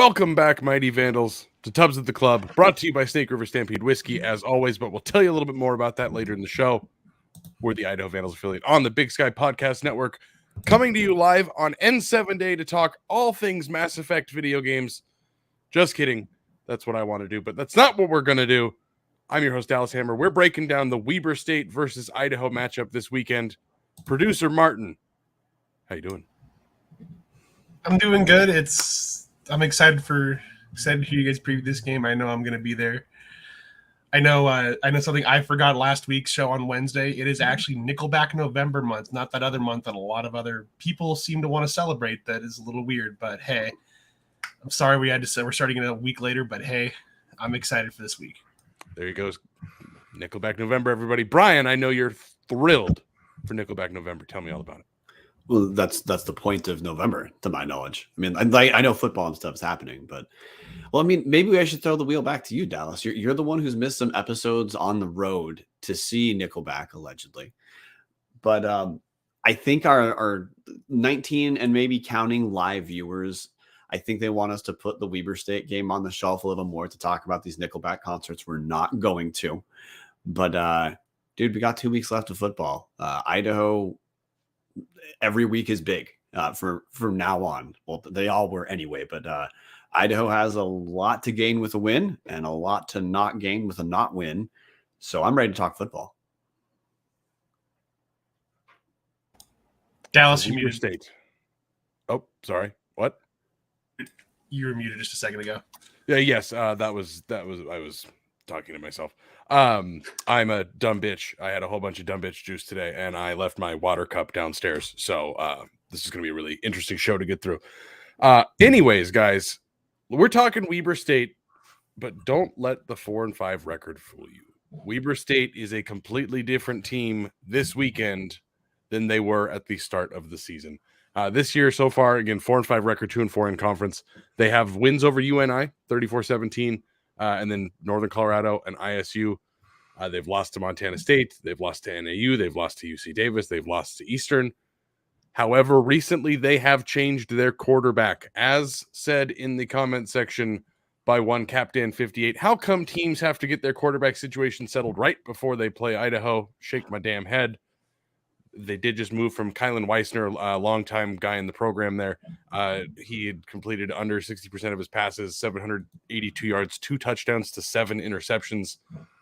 Welcome back, mighty Vandals, to Tubs at the Club, brought to you by Snake River Stampede Whiskey, as always, but we'll tell you a little bit more about that later in the show. We're the Idaho Vandals affiliate on the Big Sky Podcast Network, coming to you live on N7 Day to talk all things Mass Effect video games. Just kidding. That's what I want to do, but that's not what we're going to do. I'm your host, Dallas Hammer. We're breaking down the Weber State versus Idaho matchup this weekend. Producer Martin, how you doing? I'm doing good. I'm excited to hear you guys preview this game. I know I'm going to be there. I know something I forgot last week's show on Wednesday. It is actually Nickelback November month, not that other month that a lot of other people seem to want to celebrate. That is a little weird, but hey, I'm sorry we had to say we're starting it a week later, but hey, I'm excited for this week. There you go. Nickelback November, everybody. Brian, I know you're thrilled for Nickelback November. Tell me all about it. Well, that's the point of November, to my knowledge. I mean, I know football and stuff is happening, but maybe I should throw the wheel back to you, Dallas. You're the one who's missed some episodes on the road to see Nickelback, allegedly. But I think our 19 and maybe counting live viewers, I think they want us to put the Weber State game on the shelf a little more to talk about these Nickelback concerts. We're not going to, but dude, we got 2 weeks left of football. Idaho. Every week is big from now on. Well, they all were anyway, but Idaho has a lot to gain with a win and a lot to not gain with a not win. So I'm ready to talk football. Dallas, you muted. State. Oh, sorry. What? You were muted just a second ago. Yeah. Yes. That was. I was talking to myself. I'm a dumb bitch. I had a whole bunch of dumb bitch juice today, and I left my water cup downstairs. So this is going to be a really interesting show to get through. Anyways, guys, we're talking Weber State, but don't let the 4-5 record fool you. Weber State is a completely different team this weekend than they were at the start of the season. This year so far, again, 4-5 record, 2-4 in conference. They have wins over UNI, 34-17. And then Northern Colorado and ISU, they've lost to Montana State, they've lost to NAU, they've lost to UC Davis, they've lost to Eastern. However, recently they have changed their quarterback, as said in the comment section by one Captain 58. How come teams have to get their quarterback situation settled right before they play Idaho? Shake my damn head. They did just move from Kylan Weissner, a longtime guy in the program there. He had completed under 60% of his passes, 782 yards, 2 touchdowns to 7 interceptions.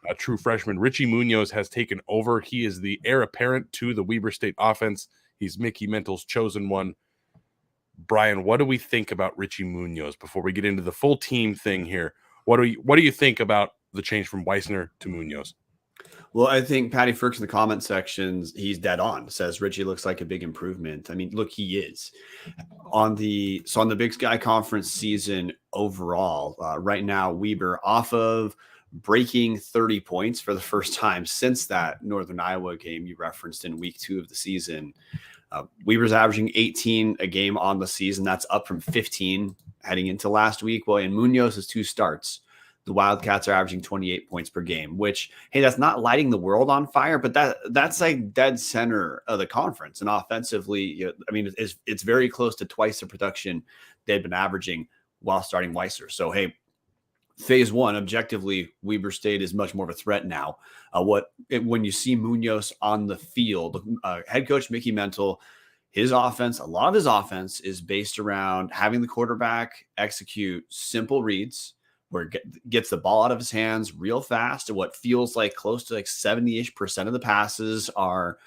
A true freshman. Richie Munoz has taken over. He is the heir apparent to the Weber State offense. He's Mickey Mental's chosen one. Brian, what do we think about Richie Munoz before we get into the full team thing here? What do you think about the change from Weissner to Munoz? Well, I think Patty Firks in the comment sections, he's dead on. Says Richie looks like a big improvement. I mean, look, he is. On the Big Sky Conference season overall, right now, Weber off of breaking 30 points for the first time since that Northern Iowa game you referenced in week 2 of the season. Weber's averaging 18 a game on the season. That's up from 15 heading into last week. Well, in Munoz's 2 starts, the Wildcats are averaging 28 points per game, which, hey, that's not lighting the world on fire, but that's like dead center of the conference. And offensively, I mean, it's very close to twice the production they'd been averaging while starting Weissner. So, hey, phase 1, objectively, Weber State is much more of a threat now. When you see Munoz on the field, head coach Mickey Mental, a lot of his offense is based around having the quarterback execute simple reads, where it gets the ball out of his hands real fast. And what feels like close to like 70-ish% of the passes are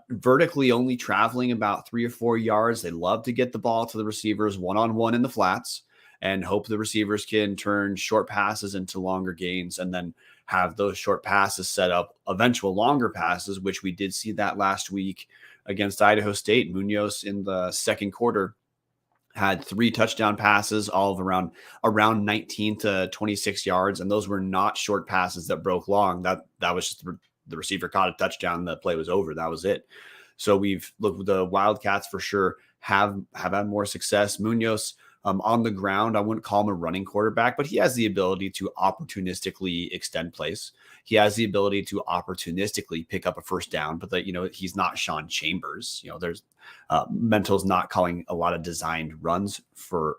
vertically only traveling about 3 or 4 yards. They love to get the ball to the receivers one-on-one in the flats and hope the receivers can turn short passes into longer gains and then have those short passes set up eventual longer passes, which we did see that last week against Idaho State. Munoz in the second quarter had 3 touchdown passes, all of around 19 to 26 yards. And those were not short passes that broke long. That was just the receiver caught a touchdown. The play was over. That was it. So we've looked, the Wildcats for sure have had more success. Munoz on the ground, I wouldn't call him a running quarterback, but he has the ability to opportunistically extend plays. He has the ability to opportunistically pick up a first down, but he's not Sean Chambers. There's Mental's not calling a lot of designed runs for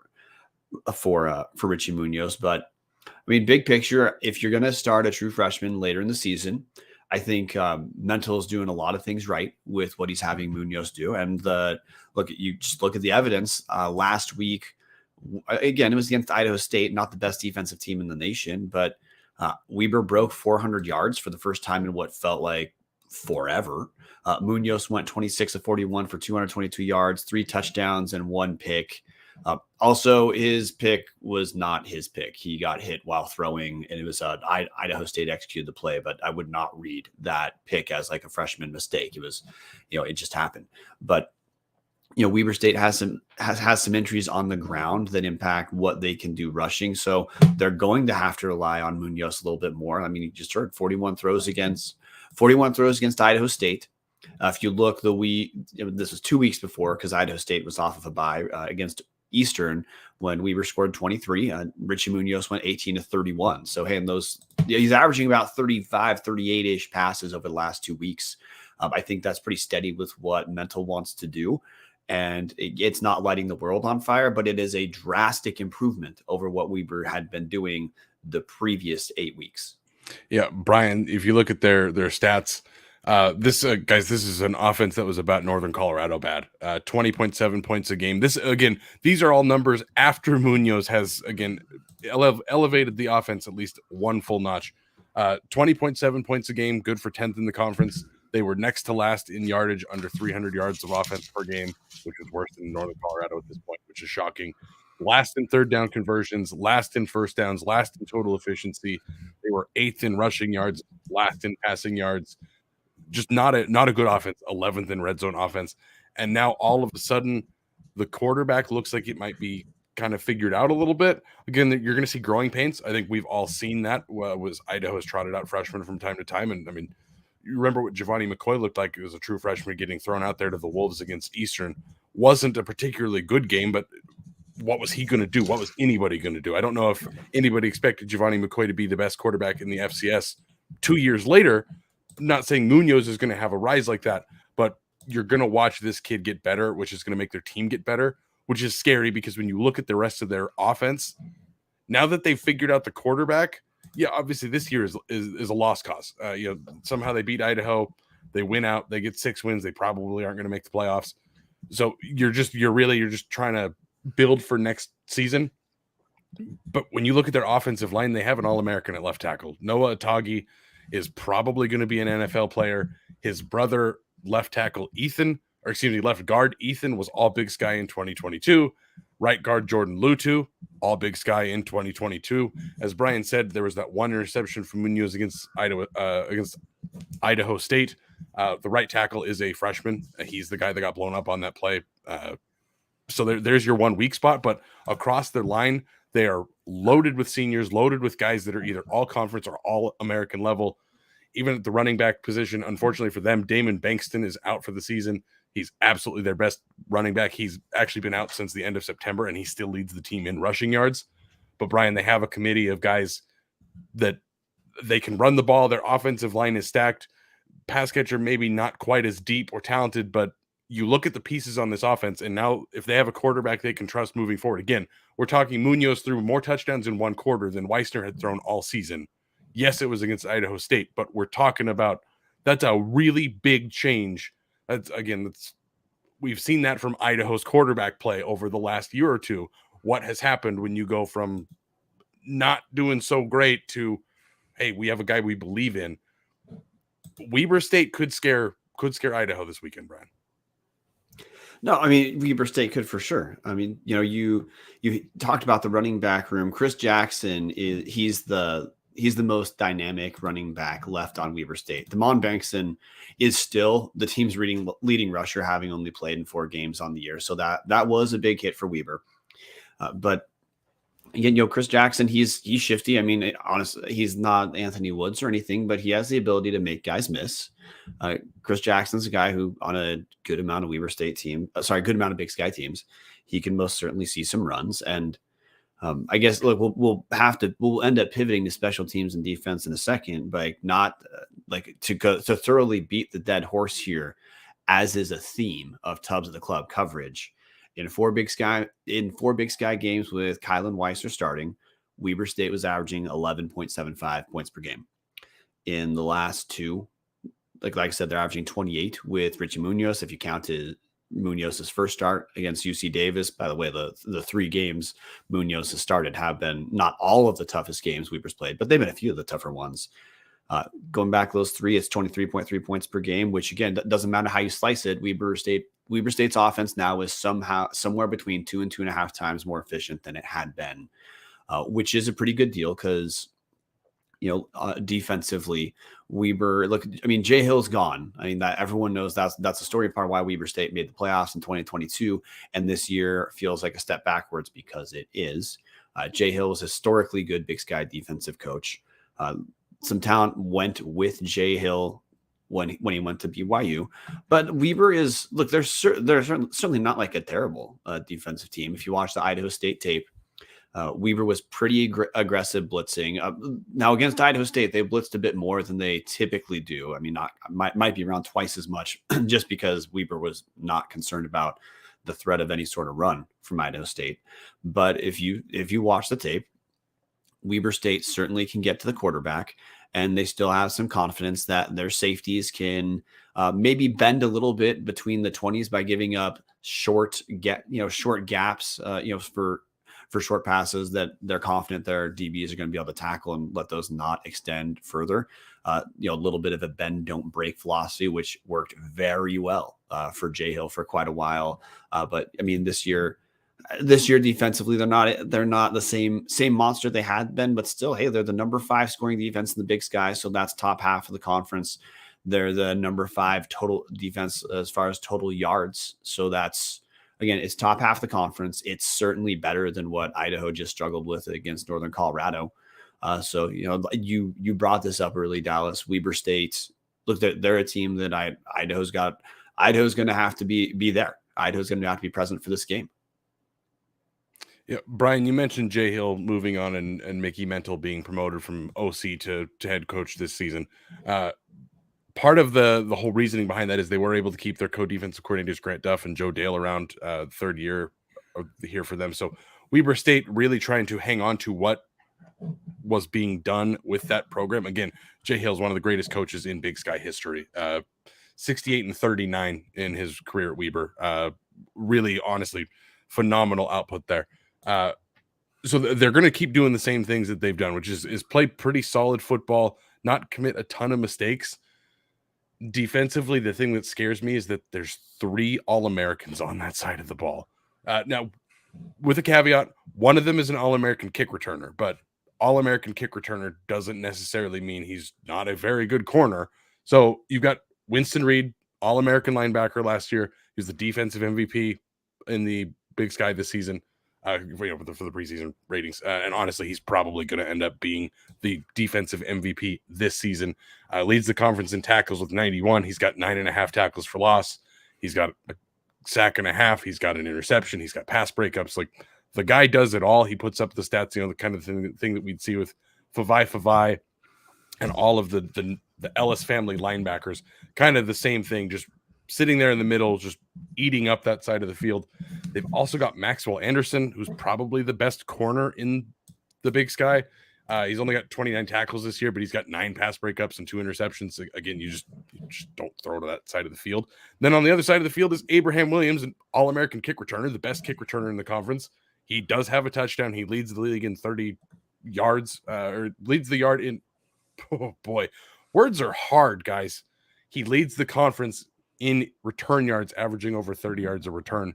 for Richie Munoz. But I mean, big picture, if you're going to start a true freshman later in the season, I think Mental is doing a lot of things right with what he's having Munoz do. And look at the evidence last week. Again, it was against Idaho State, not the best defensive team in the nation, but Weber broke 400 yards for the first time in what felt like forever. Munoz went 26 of 41 for 222 yards, 3 touchdowns, and 1 pick. Also, his pick was not his pick. He got hit while throwing, and it was Idaho State executed the play, but I would not read that pick as like a freshman mistake. It was, it just happened. But Weber State has some injuries on the ground that impact what they can do rushing. So they're going to have to rely on Munoz a little bit more. I mean, you just heard 41 throws against Idaho State. If you look, this was 2 weeks before because Idaho State was off of a bye against Eastern when Weber scored 23. Richie Munoz went 18 to 31. So, hey, he's averaging about 35, 38-ish passes over the last 2 weeks. I think that's pretty steady with what Mental wants to do. And it's not lighting the world on fire, but it is a drastic improvement over what Weber had been doing the previous 8 weeks. Yeah, Brian, if you look at their stats, this is an offense that was about Northern Colorado bad. 20.7 points a game. These are all numbers after Munoz has again elevated the offense at least one full notch. 20.7 points a game, good for 10th in the conference. They were next to last in yardage, under 300 yards of offense per game, which is worse than Northern Colorado at this point, which is shocking. Last in third down conversions, last in first downs, last in total efficiency. They were 8th in rushing yards, last in passing yards. Just not a good offense, 11th in red zone offense. And now all of a sudden, the quarterback looks like it might be kind of figured out a little bit. Again, you're going to see growing pains. I think we've all seen that. Idaho has trotted out freshmen from time to time. And I mean, you remember what Giovanni McCoy looked like as a true freshman getting thrown out there to the Wolves against Eastern. Wasn't a particularly good game, but what was he going to do? What was anybody going to do? I don't know if anybody expected Giovanni McCoy to be the best quarterback in the FCS 2 years later. I'm not saying Munoz is going to have a rise like that, but you're going to watch this kid get better, which is going to make their team get better, which is scary because when you look at the rest of their offense, now that they've figured out the quarterback, yeah, obviously this year is a lost cause. Somehow they beat Idaho, they win out, they get 6 wins. They probably aren't going to make the playoffs. So you're just trying to build for next season. But when you look at their offensive line, they have an All-American at left tackle. Noah Atagi is probably going to be an NFL player. His brother, left guard Ethan was all Big Sky in 2022. Right guard Jordan Lutu, all Big Sky in 2022. As Brian said, there was that one interception from Munoz against Idaho State. The right tackle is a freshman. He's the guy that got blown up on that play. So there's your one weak spot. But across their line, they are loaded with seniors, loaded with guys that are either all conference or all American level. Even at the running back position, unfortunately for them, Damon Bankston is out for the season. He's absolutely their best running back. He's actually been out since the end of September, and he still leads the team in rushing yards. But, Brian, they have a committee of guys that they can run the ball. Their offensive line is stacked. Pass catcher maybe not quite as deep or talented, but you look at the pieces on this offense, and now if they have a quarterback they can trust moving forward, again, we're talking Munoz threw more touchdowns in one quarter than Weissner had thrown all season. Yes, it was against Idaho State, but we're talking about that's a really big change. We've seen that from Idaho's quarterback play over the last year or two. What has happened when you go from not doing so great to, hey, we have a guy we believe in? Weber State could scare Idaho this weekend, Brian. No, I mean, Weber State could for sure. I mean, you talked about the running back room. Chris Jackson he's the most dynamic running back left on Weber State. Damon Bankston is still the team's leading rusher, having only played in 4 games on the year. So that was a big hit for Weber. But again, Chris Jackson, he's shifty. I mean, honestly, he's not Anthony Woods or anything, but he has the ability to make guys miss. Chris Jackson's a guy who, on a good amount of Weber State good amount of Big Sky teams, he can most certainly see some runs. And I guess, look, we'll end up pivoting to special teams and defense in a second, but not to thoroughly beat the dead horse here, as is a theme of Tubbs of the Club coverage. In four Big Sky games with Kylan Weisser starting, Weber State was averaging 11.75 points per game. In the last two, like I said, they're averaging 28 with Richie Munoz. If you counted Munoz's first start against UC Davis, by the way, the 3 games Munoz has started have been not all of the toughest games Weber's played, but they've been a few of the tougher ones. Going back those 3, it's 23.3 points per game, which again, doesn't matter how you slice it. Weber State's offense now is somewhere between 2 and 2.5 times more efficient than it had been, which is a pretty good deal because, defensively, Weber, Jay Hill's gone. I mean, that everyone knows that's the story part of why Weber State made the playoffs in 2022. And this year feels like a step backwards because it is. Jay Hill is a historically good Big Sky defensive coach. Some talent went with Jay Hill when he went to BYU, but Weber is they're certainly not like a terrible defensive team. If you watch the Idaho State tape, Weber was pretty aggressive blitzing. Now against Idaho State, they blitzed a bit more than they typically do. I mean, might be around twice as much, just because Weber was not concerned about the threat of any sort of run from Idaho State. But if you watch the tape, Weber State certainly can get to the quarterback, and they still have some confidence that their safeties can maybe bend a little bit between the 20s by giving up short gaps, for short passes that they're confident their DBs are going to be able to tackle and let those not extend further. A little bit of a bend, don't break philosophy, which worked very well for Jay Hill for quite a while. But I mean, this year defensively, they're not the same monster they had been, but still, hey, they're the number 5 scoring defense in the Big Sky. So that's top half of the conference. They're the number 5 total defense as far as total yards. So that's, again, it's top half of the conference. It's certainly better than what Idaho just struggled with against Northern Colorado. So, you brought this up early, Dallas. Weber State, look, they're a team that Idaho's going to have to be there. Idaho's going to have to be present for this game. Yeah, Brian, you mentioned Jay Hill moving on and Mickey Mental being promoted from OC to head coach this season. Part of the whole reasoning behind that is they were able to keep their co-defensive coordinators Grant Duff and Joe Dale around third year here for them. So Weber State really trying to hang on to what was being done with that program. Again, Jay Hill is one of the greatest coaches in Big Sky history. 68-39 in his career at Weber. Really, honestly, phenomenal output there. So they're going to keep doing the same things that they've done, which is play pretty solid football, not commit a ton of mistakes. Defensively, the thing that scares me is that there's 3 All-Americans on that side of the ball. Now, with a caveat, one of them is an All-American kick returner, but All-American kick returner doesn't necessarily mean he's not a very good corner. So you've got Winston Reed, All-American linebacker last year. He was the defensive MVP in the Big Sky this season. For the preseason ratings. And honestly, he's probably going to end up being the defensive MVP this season. Leads the conference in tackles with 91. He's got 9.5 tackles for loss. He's got a sack and a half. He's got an interception. He's got pass breakups. Like, the guy does it all. He puts up the stats, the kind of thing that we'd see with Favai and all of the Ellis family linebackers. Kind of the same thing, just sitting there in the middle, just eating up that side of the field. They've also got Maxwell Anderson, who's probably the best corner in the Big Sky. He's only got 29 tackles this year, but he's got 9 pass breakups and 2 interceptions. Again, you just don't throw to that side of the field. Then on the other side of the field is Abraham Williams, an All-American kick returner, the best kick returner in the conference. He does have a touchdown. He leads the league in 30 yards, or leads the yard in. Oh boy, words are hard, guys. He leads the conference in return yards, averaging over 30 yards a return.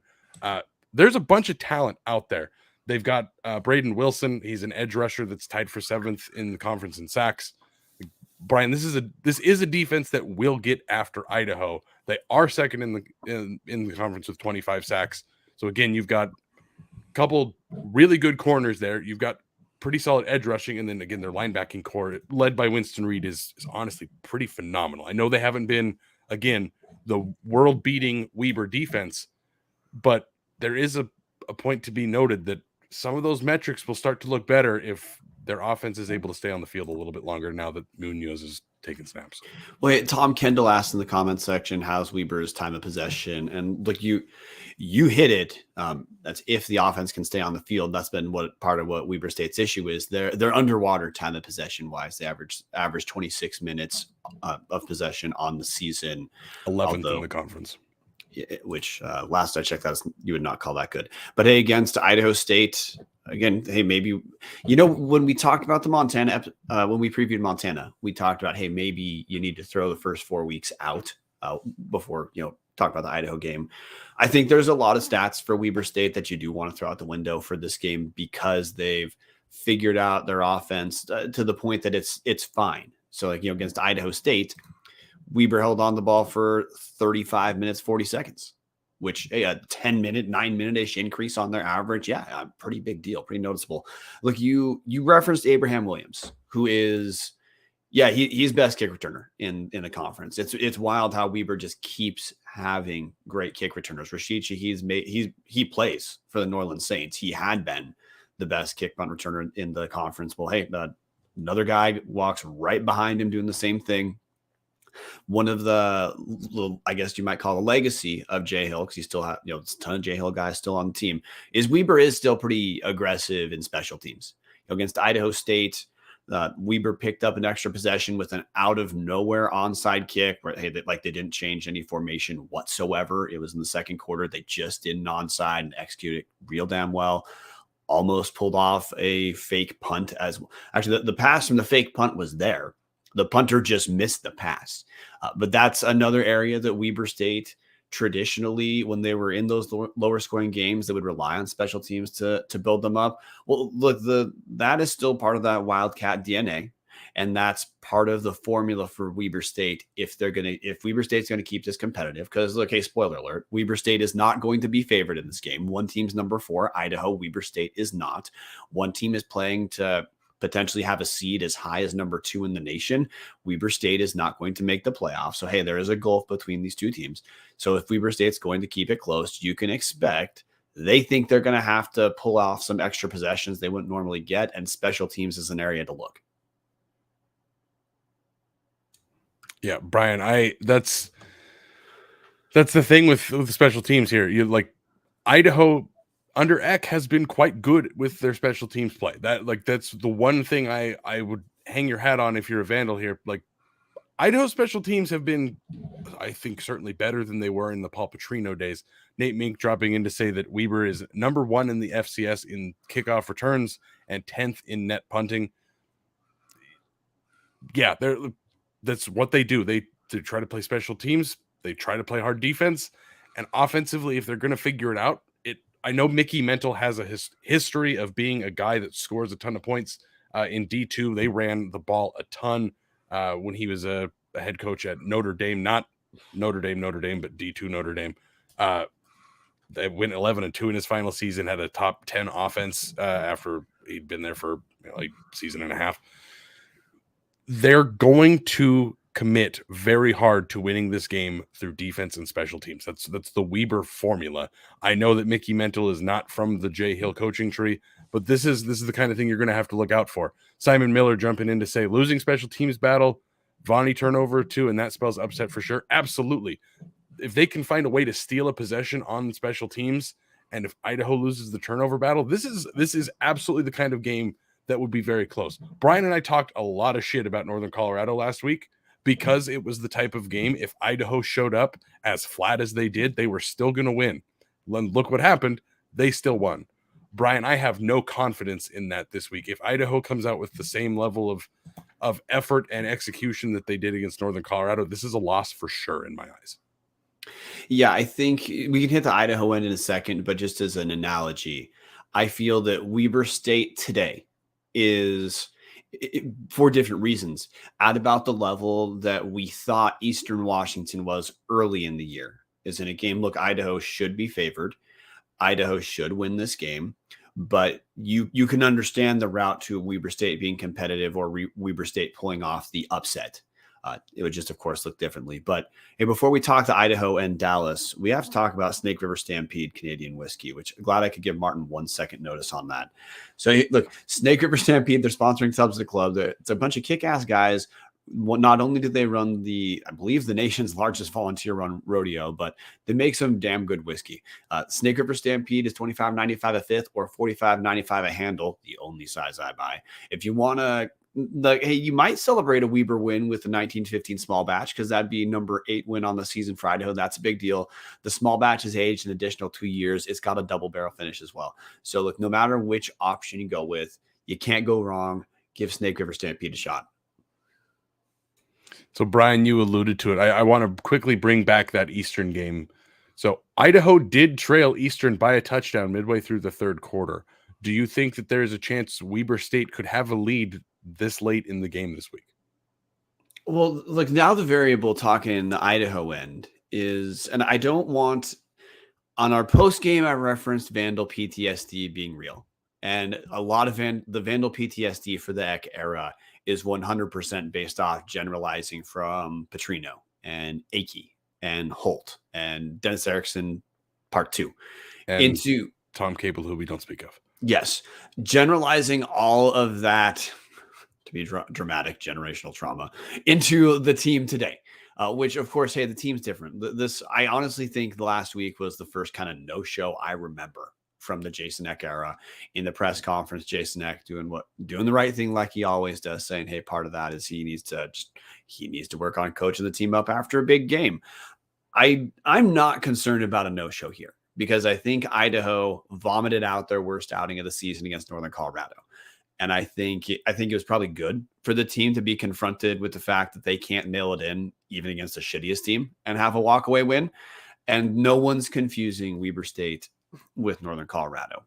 There's a bunch of talent out there. They've got Braden Wilson. He's an edge rusher that's tied for 7th in the conference in sacks. Brian, this is a defense that will get after Idaho. They are 2nd in the conference with 25 sacks. So again, you've got a couple really good corners there. You've got pretty solid edge rushing, and then again, their linebacking core, led by Winston Reed, is honestly pretty phenomenal. I know they haven't been, again, the world-beating Weber defense, but there is a point to be noted that some of those metrics will start to look better if their offense is able to stay on the field a little bit longer now that Munoz is taking snaps. Well, hey, Tom Kendall asked in the comment section, how's Weber's time of possession? And look, you hit it. That's if the offense can stay on the field. That's been part of what Weber State's issue is. They're underwater time of possession wise. They average 26 minutes of possession on the season. 11th in the conference. Which last I checked, you would not call that good. But hey, against Idaho State, again, hey, maybe, when we talked about the Montana, when we previewed Montana, we talked about, hey, maybe you need to throw the first 4 weeks out before, talk about the Idaho game. I think there's a lot of stats for Weber State that you do want to throw out the window for this game because they've figured out their offense to the point that it's fine. So against Idaho State, Weber held on the ball for 35 minutes, 40 seconds, which a 10-minute, 9-minute-ish increase on their average. Yeah, a pretty big deal, pretty noticeable. Look, you referenced Abraham Williams, who is, he's best kick returner in the conference. It's wild how Weber just keeps having great kick returners. Rashichi, he plays for the Noland Saints. He had been the best kick punt returner in the conference. Well, hey, another guy walks right behind him doing the same thing. One of the, I guess you might call a legacy of Jay Hill, because he still has, a ton of Jay Hill guys still on the team, is Weber is still pretty aggressive in special teams. Against Idaho State, Weber picked up an extra possession with an out of nowhere onside kick where they didn't change any formation whatsoever. It was in the second quarter. They just did an onside and executed it real damn well. Almost pulled off a fake punt as well. Actually, the pass from the fake punt was there. The punter just missed the pass. But that's another area that Weber State traditionally, when they were in those lower scoring games, they would rely on special teams to build them up. Well, look, that is still part of that Wildcat DNA. And that's part of the formula for Weber State if Weber State's going to keep this competitive. Because, look, hey, spoiler alert, Weber State is not going to be favored in this game. One team's number 4, Idaho. Weber State is not. One team is playing to potentially have a seed as high as number 2 in the nation. Weber State is not going to make the playoffs. So, hey, there is a gulf between these two teams. So if Weber State's going to keep it close, you can expect they think they're going to have to pull off some extra possessions they wouldn't normally get, and special teams is an area to look. Yeah, Brian, that's the thing with special teams here. You Idaho under Eck has been quite good with their special teams play. That's the one thing I would hang your hat on if you're a Vandal here. Idaho special teams have been, I think, certainly better than they were in the Paul Petrino days. Nate Mink dropping in to say that Weber is number 1 in the FCS in kickoff returns and 10th in net punting. Yeah, that's what they do. They try to play special teams. They try to play hard defense. And offensively, if they're going to figure it out, I know Mickey Mental has a history of being a guy that scores a ton of points. In D2, they ran the ball a ton when he was a head coach at Notre Dame, not Notre Dame, but D2 Notre Dame. They went 11-2 in his final season, had a top 10 offense after he'd been there for season and a half. They're going to commit very hard to winning this game through defense and special teams. That's the Weber formula. I know that Mickey Mental is not from the Jay Hill coaching tree, but this is the kind of thing you're going to have to look out for. Simon Miller jumping in to say losing special teams battle, Vonnie turnover too, and that spells upset for sure. Absolutely. If they can find a way to steal a possession on special teams, and if Idaho loses the turnover battle, this is absolutely the kind of game that would be very close. Brian and I talked a lot of shit about Northern Colorado last week, because it was the type of game, if Idaho showed up as flat as they did, they were still going to win. Look what happened. They still won. Brian, I have no confidence in that this week. If Idaho comes out with the same level of effort and execution that they did against Northern Colorado, this is a loss for sure in my eyes. Yeah, I think we can hit the Idaho end in a second, but just as an analogy, I feel that Weber State today is, for different reasons, at about the level that we thought Eastern Washington was early in the year. Is in a game, look, Idaho should be favored. Idaho should win this game, but you can understand the route to Weber State being competitive or Weber State pulling off the upset. It would just, of course, look differently. But hey, before we talk to Idaho and Dallas, we have to talk about Snake River Stampede Canadian whiskey, which I'm glad I could give Martin 1 second notice on that. So look, Snake River Stampede, they're sponsoring Subs the Club. It's a bunch of kick-ass guys. Not only did they run I believe the nation's largest volunteer run rodeo, but they make some damn good whiskey. Snake River Stampede is $25.95 a fifth or $45.95 a handle, the only size I buy. If you want to, hey, you might celebrate a Weber win with the 1915 small batch, because that'd be number 8 win on the season for Idaho. That's a big deal. The small batch is aged an additional 2 years. It's got a double barrel finish as well. So look, no matter which option you go with, you can't go wrong. Give Snake River Stampede a shot. So, Brian, you alluded to it. I want to quickly bring back that Eastern game. So, Idaho did trail Eastern by a touchdown midway through the third quarter. Do you think that there is a chance Weber State could have a lead this late in the game this week? Well, look, now the variable talking the Idaho end is, and I don't want, on our post game, I referenced Vandal PTSD being real. And a lot of the Vandal PTSD for the Eck era is 100% based off generalizing from Petrino and Akey and Holt and Dennis Erickson part 2 and into Tom Cable, who we don't speak of. Yes. Generalizing all of that, to be dramatic, generational trauma into the team today, which of course, hey, the team's different. I honestly think the last week was the first kind of no-show I remember from the Jason Eck era. In the press conference, Jason Eck doing the right thing like he always does, saying, hey, part of that is he needs to work on coaching the team up after a big game. I'm not concerned about a no-show here, because I think Idaho vomited out their worst outing of the season against Northern Colorado. And I think it was probably good for the team to be confronted with the fact that they can't nail it in even against the shittiest team and have a walkaway win. And no one's confusing Weber State with Northern Colorado.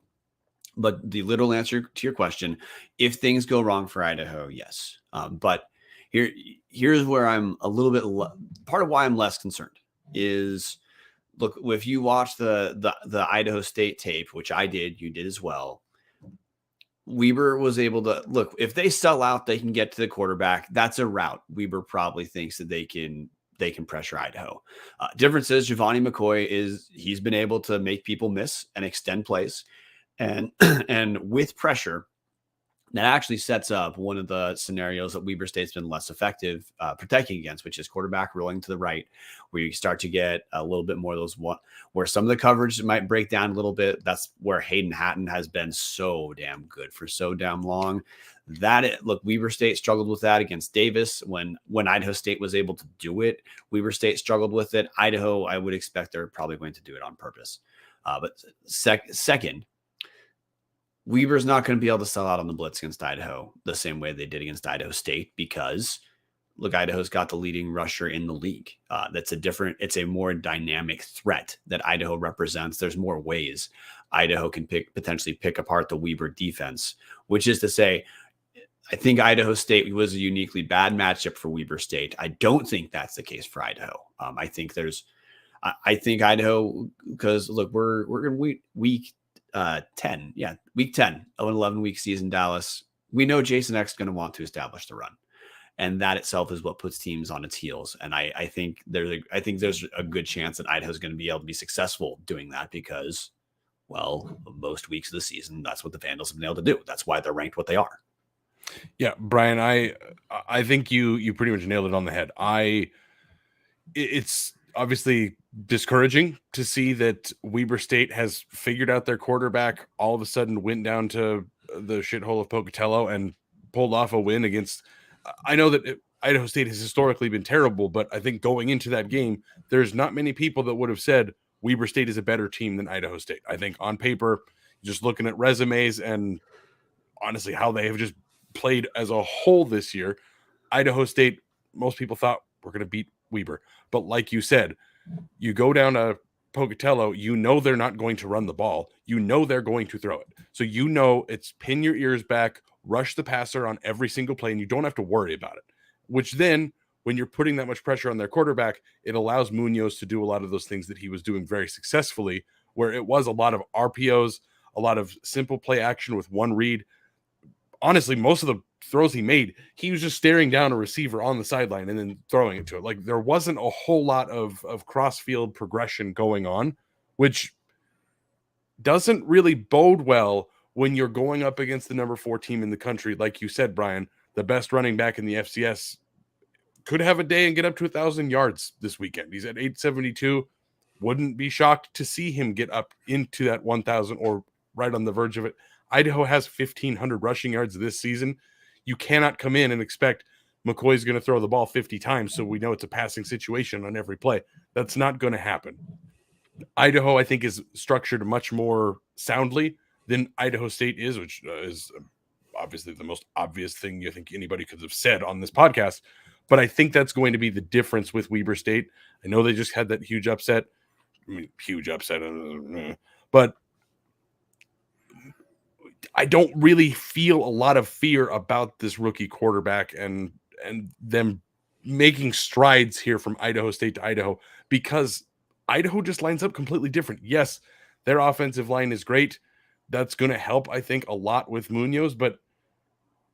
But the literal answer to your question, if things go wrong for Idaho, yes. But here's where I'm a little bit part of why I'm less concerned is, look, if you watch the Idaho State tape, which I did, you did as well, Weber was able to look, if they sell out, they can get to the quarterback. That's a route Weber probably thinks that they can pressure Idaho. Difference is Giovanni McCoy he's been able to make people miss and extend plays, and with pressure, that actually sets up one of the scenarios that Weber State's been less effective protecting against, which is quarterback rolling to the right, where you start to get a little bit more of those where some of the coverage might break down a little bit. That's where Hayden Hatton has been so damn good for so damn long. Look, Weber State struggled with that against Davis when Idaho State was able to do it. Weber State struggled with it. Idaho, I would expect they're probably going to do it on purpose. But second, Weber's not going to be able to sell out on the blitz against Idaho the same way they did against Idaho State, because look, Idaho's got the leading rusher in the league. It's a more dynamic threat that Idaho represents. There's more ways Idaho can potentially pick apart the Weber defense, which is to say, I think Idaho State was a uniquely bad matchup for Weber State. I don't think that's the case for Idaho. I think Idaho, because look, we're in week 10. Yeah. Week 10 of an 11-week season, Dallas. We know Jason Eck's going to want to establish the run. And that itself is what puts teams on its heels. And I think there's a good chance that Idaho's going to be able to be successful doing that, because, well, most weeks of the season, that's what the Vandals have been able to do. That's why they're ranked what they are. Yeah, Brian, I think you pretty much nailed it on the head. It's obviously discouraging to see that Weber State has figured out their quarterback, all of a sudden went down to the shithole of Pocatello and pulled off a win against. I know that Idaho State has historically been terrible, but I think going into that game, there's not many people that would have said Weber State is a better team than Idaho State. I think on paper, just looking at resumes and honestly how they have just played as a whole this year, Idaho State, most people thought we're going to beat Weber. But like you said, you go down to Pocatello, you know they're not going to run the ball. You know they're going to throw it. So you know it's pin your ears back, rush the passer on every single play, and you don't have to worry about it. Which then, when you're putting that much pressure on their quarterback, it allows Munoz to do a lot of those things that he was doing very successfully, where it was a lot of RPOs, a lot of simple play action with one read. Honestly, most of the throws he made, he was just staring down a receiver on the sideline and then throwing it to it. Like there wasn't a whole lot of cross-field progression going on, which doesn't really bode well when you're going up against the number 4 team in the country. Like you said, Brian, the best running back in the FCS could have a day and get up to 1,000 yards this weekend. He's at 872. Wouldn't be shocked to see him get up into that 1,000 or right on the verge of it. Idaho has 1,500 rushing yards this season. You cannot come in and expect McCoy's going to throw the ball 50 times, so we know it's a passing situation on every play. That's not going to happen. Idaho, I think, is structured much more soundly than Idaho State is, which is obviously the most obvious thing you think anybody could have said on this podcast. But I think that's going to be the difference with Weber State. I know they just had that huge upset. But I don't really feel a lot of fear about this rookie quarterback and them making strides here from Idaho State to Idaho, because Idaho just lines up completely different. Yes, their offensive line is great. That's going to help, I think, a lot with Munoz, but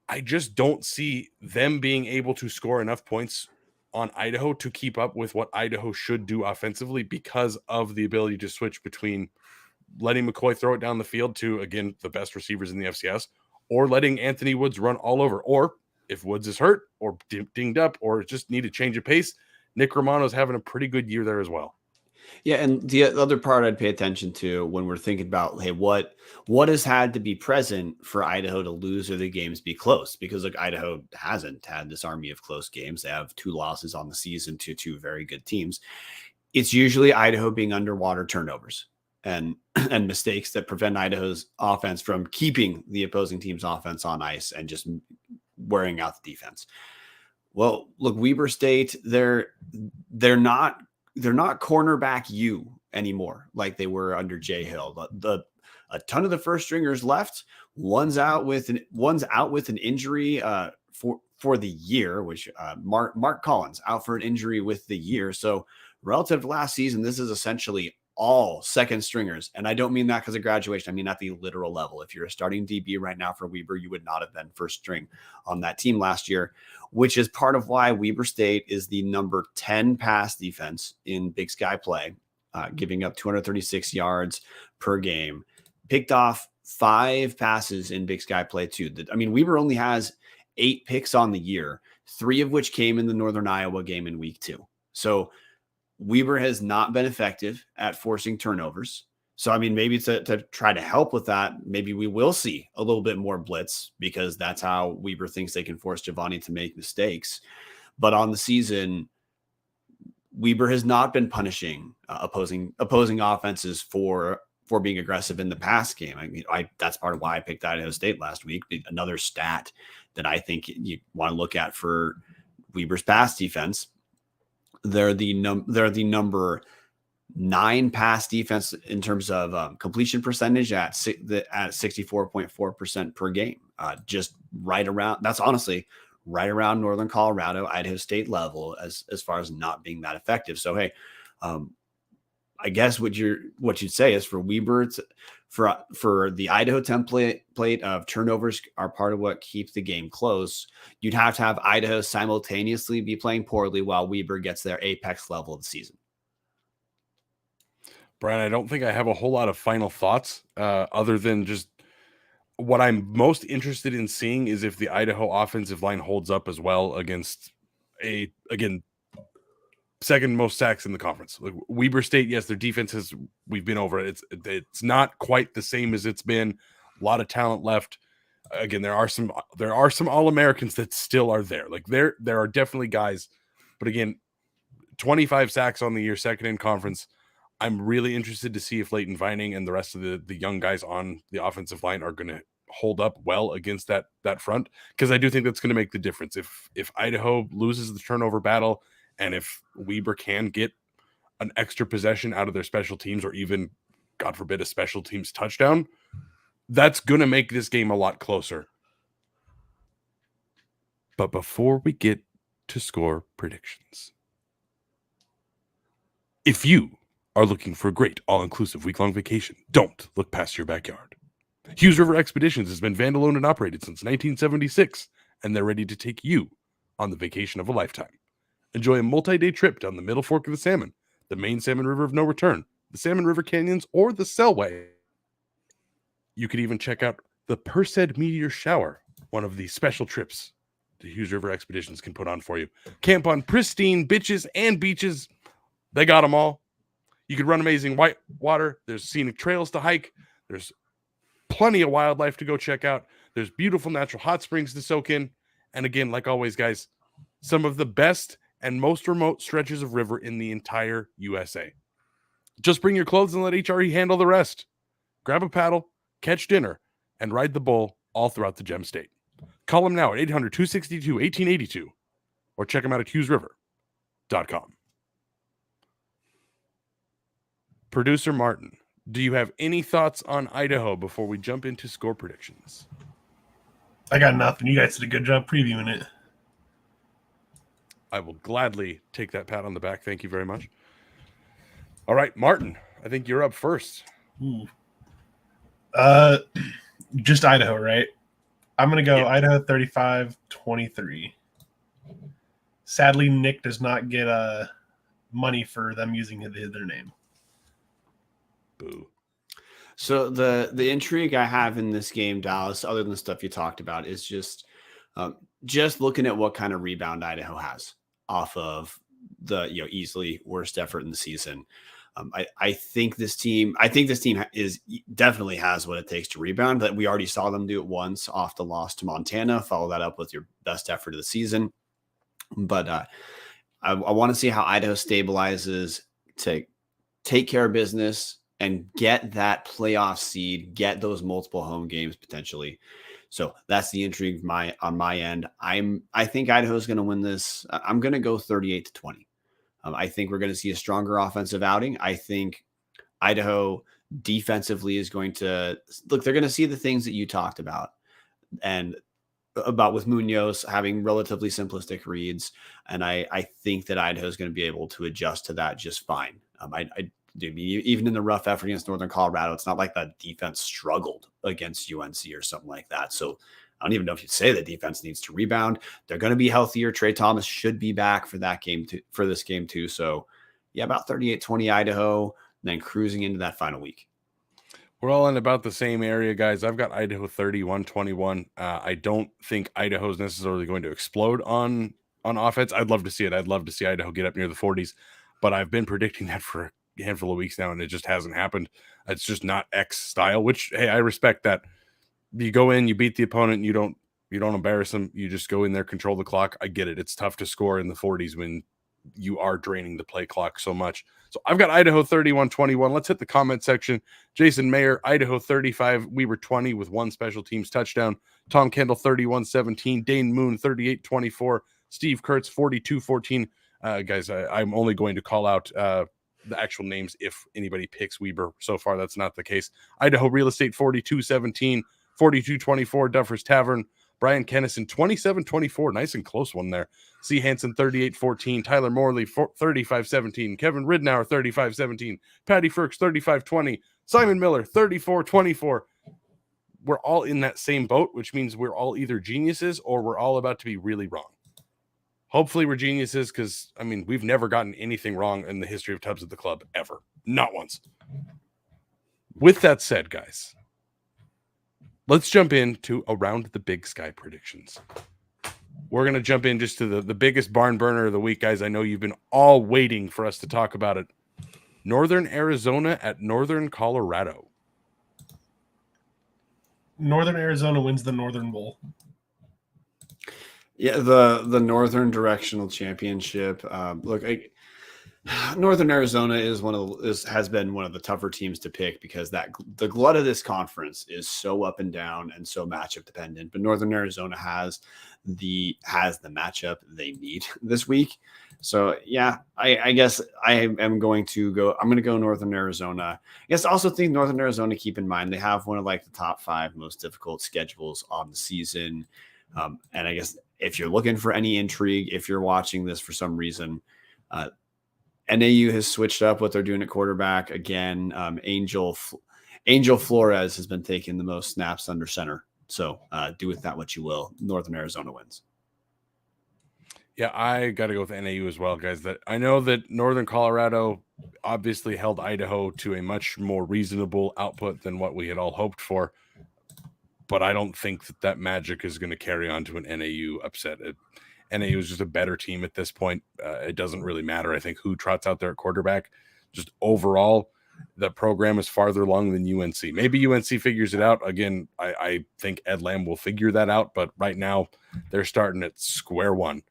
I just don't see them being able to score enough points on Idaho to keep up with what Idaho should do offensively because of the ability to switch between letting McCoy throw it down the field to, again, the best receivers in the FCS, or letting Anthony Woods run all over. Or if Woods is hurt or dinged up or just need a change of pace, Nick Romano's having a pretty good year there as well. Yeah, and the other part I'd pay attention to when we're thinking about, hey, what has had to be present for Idaho to lose or the games be close? Because like Idaho hasn't had this army of close games. They have 2 losses on the season to 2 very good teams. It's usually Idaho being underwater turnovers and mistakes that prevent Idaho's offense from keeping the opposing team's offense on ice and just wearing out the defense. Well, look, Weber State, they're not cornerback U anymore like they were under Jay Hill. A ton of the first stringers left. One's out with an injury for the year, which Mark Collins out for an injury with the year. So relative to last season, this is essentially all second stringers. And I don't mean that because of graduation. I mean at the literal level. If you're a starting DB right now for Weber, you would not have been first string on that team last year, which is part of why Weber State is the number 10 pass defense in Big Sky play, giving up 236 yards per game, picked off 5 passes in Big Sky play too. I mean, Weber only has 8 picks on the year, 3 of which came in the Northern Iowa game in week 2. So Weber has not been effective at forcing turnovers. So, I mean, maybe to try to help with that, maybe we will see a little bit more blitz because that's how Weber thinks they can force Giovanni to make mistakes. But on the season, Weber has not been punishing opposing offenses for being aggressive in the pass game. I mean, that's part of why I picked Idaho State last week. Another stat that I think you want to look at for Weber's pass defense. They're the number 9 pass defense in terms of completion percentage at 64.4% per game. Just right around. That's honestly right around Northern Colorado, Idaho State level as far as not being that effective. So hey, I guess what you'd say is for Weber, for the Idaho template of turnovers are part of what keeps the game close. You'd have to have Idaho simultaneously be playing poorly while Weber gets their apex level of the season. Brian, I don't think I have a whole lot of final thoughts other than just what I'm most interested in seeing is if the Idaho offensive line holds up as well against second most sacks in the conference. Like Weber State, yes, their defense we've been over it. It's not quite the same as it's been. A lot of talent left. Again, there are some All-Americans that still are there. Like there are definitely guys, but again, 25 sacks on the year, second in conference. I'm really interested to see if Leighton Vining and the rest of the young guys on the offensive line are going to hold up well against that front, because I do think that's going to make the difference. If Idaho loses the turnover battle, and if Weber can get an extra possession out of their special teams, or even, God forbid, a special teams touchdown, that's going to make this game a lot closer. But before we get to score predictions, if you are looking for a great all-inclusive week-long vacation, don't look past your backyard. Hughes River Expeditions has been Vandal owned and operated since 1976 and they're ready to take you on the vacation of a lifetime. Enjoy a multi-day trip down the Middle Fork of the Salmon, the main Salmon River of No Return, the Salmon River Canyons, or the Selway. You could even check out the Perseid Meteor Shower, one of the special trips the Hughes River Expeditions can put on for you. Camp on pristine bitches and beaches. They got them all. You could run amazing white water. There's scenic trails to hike. There's plenty of wildlife to go check out. There's beautiful natural hot springs to soak in. And again, like always, guys, some of the best and most remote stretches of river in the entire USA. Just bring your clothes and let HRE handle the rest. Grab a paddle, catch dinner, and ride the bull all throughout the Gem State. Call them now at 800-262-1882 or check them out at hughesriver.com. Producer Martin, do you have any thoughts on Idaho before we jump into score predictions? I got nothing. You guys did a good job previewing it. I will gladly take that pat on the back. Thank you very much. All right, Martin, I think you're up first. Ooh. Just Idaho, right? I'm going to go Idaho 35-23. Sadly, Nick does not get money for them using their name. Boo. So the intrigue I have in this game, Dallas, other than the stuff you talked about, is just looking at what kind of rebound Idaho has off of the easily worst effort in the season. I think this team is definitely has what it takes to rebound. That we already saw them do it once off the loss to Montana. Follow that up with your best effort of the season. But I want to see how Idaho stabilizes to take care of business and get that playoff seed, get those multiple home games potentially. So that's the intrigue on my end. I think Idaho is going to win this. I'm going to go 38-20. I think we're going to see a stronger offensive outing. I think Idaho defensively is going to look. They're going to see the things that you talked about and about with Munoz having relatively simplistic reads. And I think that Idaho is going to be able to adjust to that just fine. Even in the rough effort against Northern Colorado, it's not like that defense struggled against UNC or something like that. So I don't even know if you'd say the defense needs to rebound. They're going to be healthier. Trey Thomas should be back for this game too. So yeah, about 38-20 Idaho, then cruising into that final week. We're all in about the same area, guys. I've got Idaho 31-21. I don't think Idaho is necessarily going to explode on offense. I'd love to see it. I'd love to see Idaho get up near the 40s, but I've been predicting that for a handful of weeks now, and it just hasn't happened. It's just not X style, which, hey, I respect that. You go in, you beat the opponent, you don't embarrass them. You just go in there, control the clock. I get it. It's tough to score in the 40s when you are draining the play clock so much. So I've got Idaho 31-21. Let's hit the comment section. Jason Mayer, Idaho 35. We were 20 with one special teams touchdown. Tom Kendall 31-17. Dane Moon 38-24. Steve Kurtz 42-14. Guys, I'm only going to call out the actual names if anybody picks Weber. So far, that's not the case. Idaho Real Estate 42-17. 42-24, Duffer's Tavern. Brian Kennison, 27-24. Nice and close one there. C. Hansen, 38-14. Tyler Morley, 35-17. Kevin Ridenour, 35-17. Patty Firks, 35-20. Simon Miller, 34-24. We're all in that same boat, which means we're all either geniuses or we're all about to be really wrong. Hopefully we're geniuses because, we've never gotten anything wrong in the history of Tubs at the Club, ever. Not once. With that said, guys, let's jump into Around the Big Sky predictions. We're going to jump in just to the biggest barn burner of the week, guys. I know you've been all waiting for us to talk about it. Northern Arizona at Northern Colorado. Northern Arizona wins the Northern Bowl. Yeah, the Northern Directional Championship. Northern Arizona has been one of the tougher teams to pick because the glut of this conference is so up and down and so matchup dependent. But Northern Arizona has the matchup they need this week. So yeah, I guess I'm going to go Northern Arizona. I guess I also think Northern Arizona, keep in mind, they have one of the top 5 most difficult schedules on the season. And I guess if you're looking for any intrigue, if you're watching this for some reason, NAU has switched up what they're doing at quarterback again. Angel Flores has been taking the most snaps under center So do with that what you will. Northern Arizona wins. Yeah, I got to go with NAU as well, guys. That I know that Northern Colorado obviously held Idaho to a much more reasonable output than what we had all hoped for, but I don't think that magic is going to carry on to an NAU upset. NAU is just a better team at this point. It doesn't really matter, I think, who trots out there at quarterback. Just overall, the program is farther along than UNC. Maybe UNC figures it out. Again, I think Ed Lamb will figure that out, but right now they're starting at square one.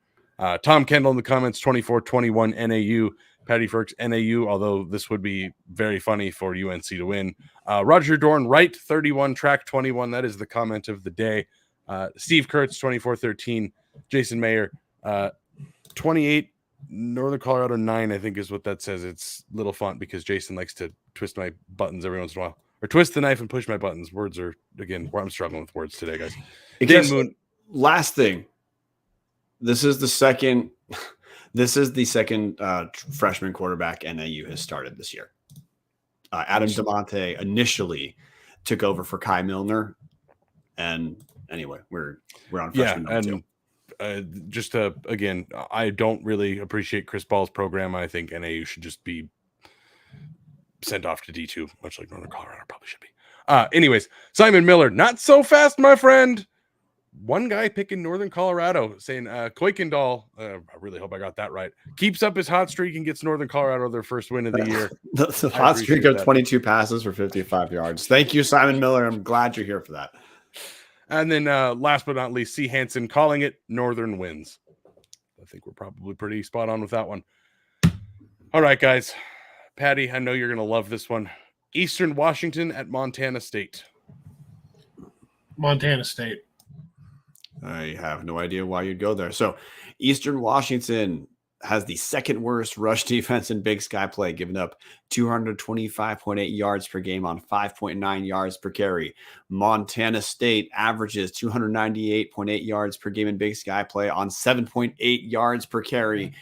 Tom Kendall in the comments, 24-21 NAU. Patty Ferks, NAU, although this would be very funny for UNC to win. Roger Dorn, right, 31, track 21. That is the comment of the day. Steve Kurtz, 24-13. Jason Mayer, 28. Northern Colorado 9, I think is what that says. It's little font because Jason likes to twist my buttons every once in a while. Or twist the knife and push my buttons. Words are, again, where I'm struggling with words today, guys. Last thing. This is the second freshman quarterback NAU has started this year. Adam DeMonte initially took over for Kai Milner, and anyway, we're on freshman number 2. Just again, I don't really appreciate Chris Ball's program. I think NAU should just be sent off to D2, much like Northern Colorado probably should be. Anyways, Simon Miller, not so fast, my friend. One guy picking Northern Colorado, saying Kuykendall, I really hope I got that right, keeps up his hot streak and gets Northern Colorado their first win of the year. the hot streak of 22 passes for 55 yards. Thank you, Simon Miller. I'm glad you're here for that. And then last but not least, C. Hansen calling it Northern wins. I think we're probably pretty spot on with that one. All right, guys. Patty, I know you're going to love this one. Eastern Washington at Montana State. Montana State. I have no idea why you'd go there. So Eastern Washington has the second worst rush defense in Big Sky play, giving up 225.8 yards per game on 5.9 yards per carry. Montana State averages 298.8 yards per game in Big Sky play on 7.8 yards per carry.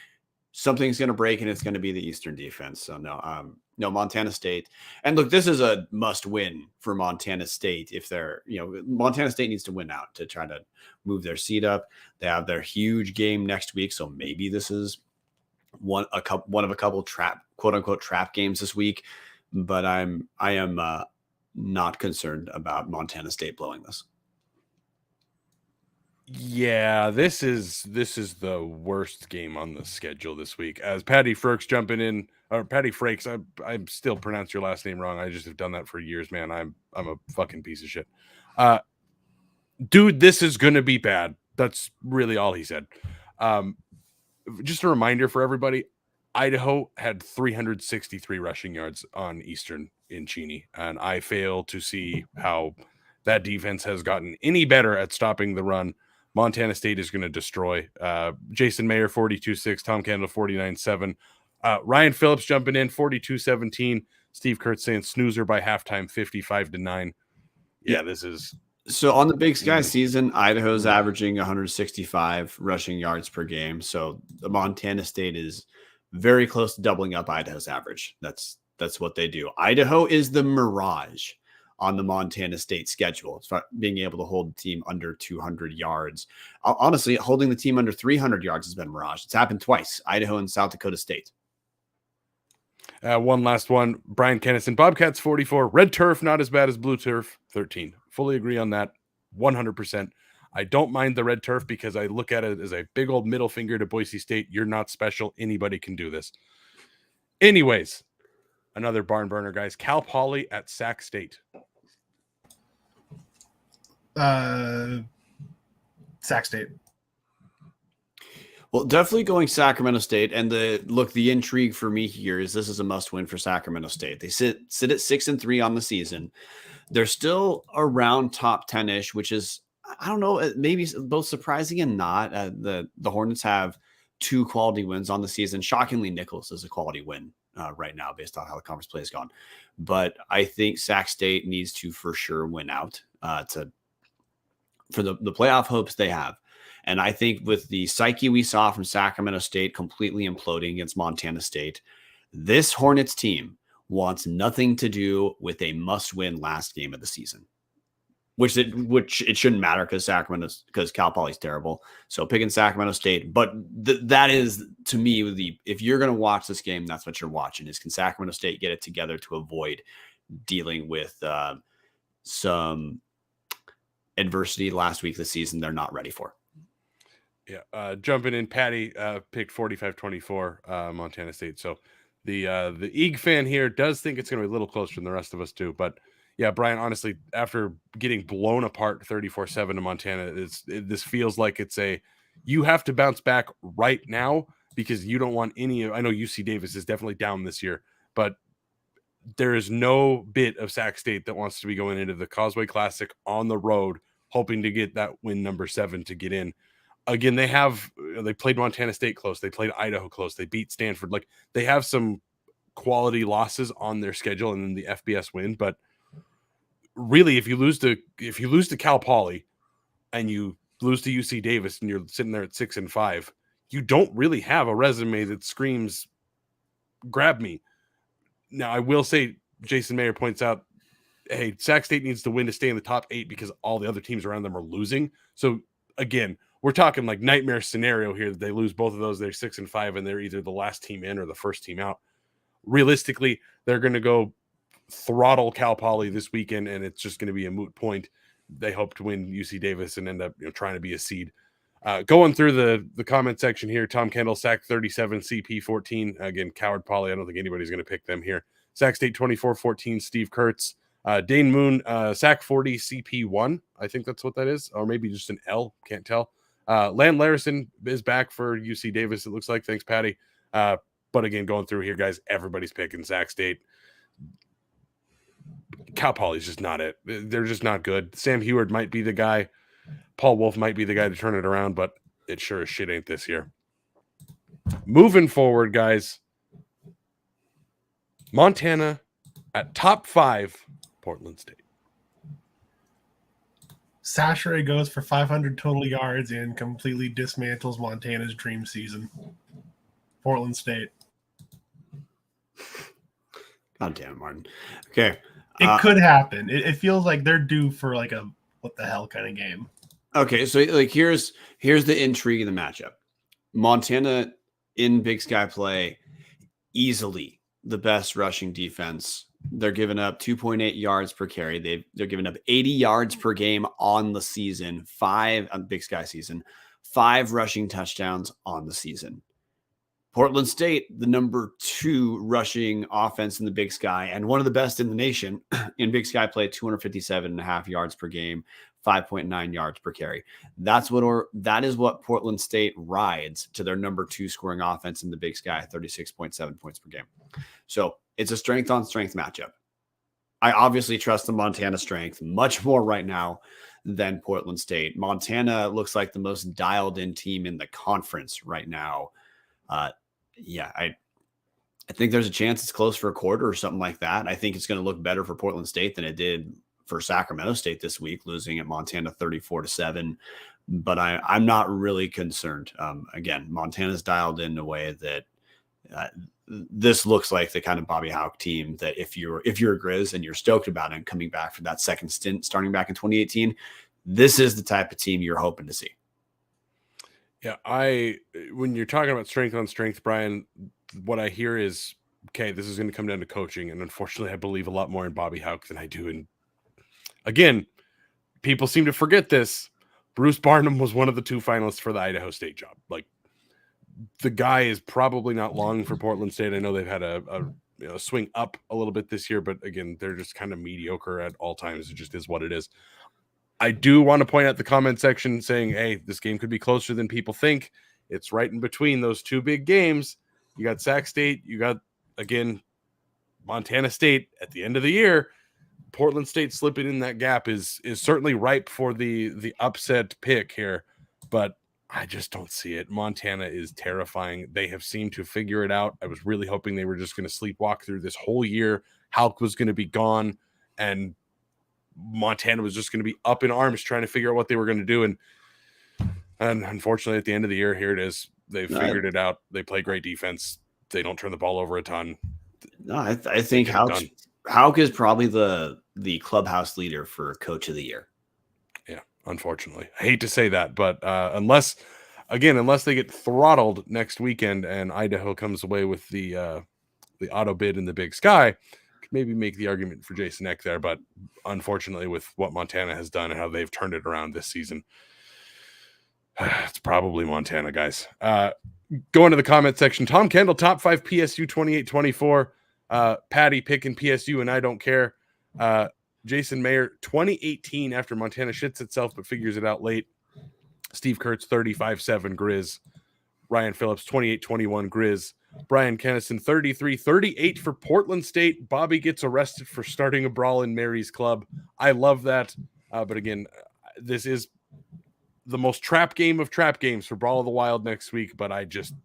Something's going to break, and it's going to be the Eastern defense. So no, Montana State. And look, this is a must win for Montana State. If they're, Montana State needs to win out to try to move their seed up. They have their huge game next week. So maybe this is one of a couple quote unquote trap games this week. But I am not concerned about Montana State blowing this. Yeah, this is the worst game on the schedule this week. As Patty Frakes jumping in, or Patty Frakes, I still pronounce your last name wrong. I just have done that for years, man. I'm a fucking piece of shit. Dude, this is gonna be bad. That's really all he said. Just a reminder for everybody, Idaho had 363 rushing yards on Eastern in Cheney, and I fail to see how that defense has gotten any better at stopping the run. Montana State is going to destroy. Jason Mayer, 42-6. Tom Kendall, 49-7. Ryan Phillips jumping in, 42-17. Steve Kurtz saying snoozer by halftime, 55-9. Yeah, this is... So on the Big Sky season, Idaho's averaging 165 rushing yards per game. So the Montana State is very close to doubling up Idaho's average. That's what they do. Idaho is the mirage on the Montana State schedule. It's being able to hold the team under 200 yards. Honestly, holding the team under 300 yards has been mirage. It's happened twice, Idaho and South Dakota State. One last one. Brian Kennison, Bobcats 44. Red turf, not as bad as blue turf, 13. Fully agree on that, 100%. I don't mind the red turf because I look at it as a big old middle finger to Boise State. You're not special. Anybody can do this. Anyways, another barn burner, guys. Cal Poly at Sac State. Sac State. Well, definitely going Sacramento State. And the intrigue for me here is this is a must win for Sacramento State. They sit at 6-3 on the season. They're still around top 10-ish, which is, I don't know, maybe both surprising and not. The Hornets have 2 quality wins on the season. Shockingly, Nichols is a quality win right now based on how the conference play has gone. But I think Sac State needs to for sure win out for the playoff hopes they have. And I think with the psyche we saw from Sacramento State completely imploding against Montana State, this Hornets team wants nothing to do with a must-win last game of the season. which it shouldn't matter because Cal Poly's terrible. So picking Sacramento State, but that is to me if you're going to watch this game, that's what you're watching. Is can Sacramento State get it together to avoid dealing with some adversity last week of the season they're not ready for. Yeah, jumping in, Patty picked 45-24 Montana State. So the Eag fan here does think it's going to be a little closer than the rest of us do. But yeah, Brian, honestly, after getting blown apart 34-7 to Montana, this feels like you have to bounce back right now because you don't want I know UC Davis is definitely down this year, but there is no bit of Sac State that wants to be going into the Causeway Classic on the road, hoping to get that win number 7 to get in. Again, they played Montana State close. They played Idaho close. They beat Stanford. Like, they have some quality losses on their schedule and then the FBS win. But really, if you lose to Cal Poly and you lose to UC Davis and you're sitting there at 6-5, you don't really have a resume that screams, grab me. Now, I will say, Jason Mayer points out, hey, Sac State needs to win to stay in the top 8 because all the other teams around them are losing. So again, we're talking like nightmare scenario here that they lose both of those. They're 6-5 and they're either the last team in or the first team out. Realistically, they're going to go throttle Cal Poly this weekend, and it's just going to be a moot point. They hope to win UC Davis and end up trying to be a seed. Going through the comment section here, Tom Kendall, Sac 37, CP 14. Again, Coward Poly. I don't think anybody's going to pick them here. Sac State 24-14, Steve Kurtz. Dane Moon, Sac 40, CP 1. I think that's what that is. Or maybe just an L. Can't tell. Land Larison is back for UC Davis, it looks like. Thanks, Patty. But again, going through here, guys, everybody's picking Sac State. Cal Poly's just not it. They're just not good. Sam Heward might be the guy. Paul Wolf might be the guy to turn it around, but it sure as shit ain't this year. Moving forward, guys. Montana at top 5, Portland State. Sachere goes for 500 total yards and completely dismantles Montana's dream season. Portland State. God damn it, Martin. Okay. It could happen. It feels like they're due for like a what the hell kind of game. Okay, so like here's the intrigue of the matchup. Montana in Big Sky play, easily the best rushing defense. They're giving up 2.8 yards per carry. They're giving up 80 yards per game on the season, 5 on Big Sky season, 5 rushing touchdowns on the season. Portland State, the number 2 rushing offense in the Big Sky and one of the best in the nation in Big Sky play, 257.5 yards per game, 5.9 yards per carry. That is what Portland State rides to their number 2 scoring offense in the Big Sky, 36.7 points per game. So it's a strength on strength matchup. I obviously trust the Montana strength much more right now than Portland State. Montana looks like the most dialed in team in the conference right now. I think there's a chance it's close for a quarter or something like that. I think it's going to look better for Portland State than it did for Sacramento State this week, losing at Montana 34-7. But I'm not really concerned. Again, Montana's dialed in a way that this looks like the kind of Bobby Hauck team that if you're a Grizz and you're stoked about him coming back for that second stint starting back in 2018, this is the type of team you're hoping to see. Yeah, when you're talking about strength on strength, Brian, what I hear is, okay, this is going to come down to coaching. And unfortunately, I believe a lot more in Bobby Hauck than I do in, again, people seem to forget this. Bruce Barnum was one of the 2 finalists for the Idaho State job. Like, the guy is probably not long for Portland State. I know they've had a swing up a little bit this year, but again, they're just kind of mediocre at all times. It just is what it is. I do want to point out the comment section saying, hey, this game could be closer than people think. It's right in between those 2 big games. You got Sac State. You got, again, Montana State at the end of the year. Portland State slipping in that gap is certainly ripe for the upset pick here, but I just don't see it. Montana is terrifying. They have seemed to figure it out. I was really hoping they were just going to sleepwalk through this whole year. Hauck was going to be gone, and Montana was just going to be up in arms trying to figure out what they were going to do. And unfortunately, at the end of the year, here it is. They've figured it out. They play great defense. They don't turn the ball over a ton. No, I think Hauck is probably the clubhouse leader for Coach of the Year. unfortunately. I hate to say that, but unless they get throttled next weekend and Idaho comes away with the auto bid in the Big Sky, could maybe make the argument for Jason Eck there. But unfortunately, with what Montana has done and how they've turned it around this season, it's probably Montana, guys. Go into the comment section. Tom Kendall, top 5 PSU 28-24. Patty picking PSU, and I don't care. Jason Mayer, 2018 after Montana shits itself but figures it out late. Steve Kurtz, 35-7 Grizz. Ryan Phillips, 28-21 Grizz. Brian Kennison, 33-38 for Portland State. Bobby gets arrested for starting a brawl in Mary's club. I love that. But again, this is the most trap game of trap games for Brawl of the Wild next week, but I just